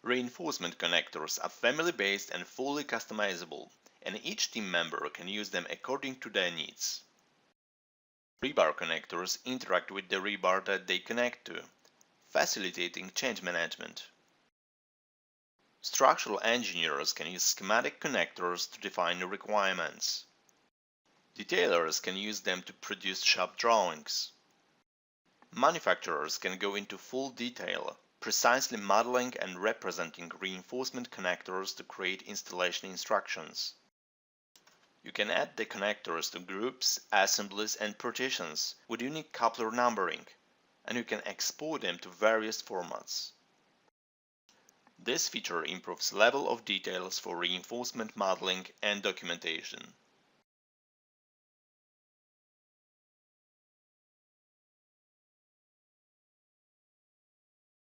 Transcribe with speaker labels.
Speaker 1: Reinforcement connectors are family-based and fully customizable, and each team member can use them according to their needs. Rebar connectors interact with the rebar that they connect to, facilitating change management. Structural engineers can use schematic connectors to define the requirements. Detailers can use them to produce shop drawings. Manufacturers can go into full detail, precisely modeling and representing reinforcement connectors to create installation instructions. You can add the connectors to groups, assemblies, and partitions with unique coupler numbering, and you can export them to various formats. This feature improves level of details for reinforcement modeling and documentation.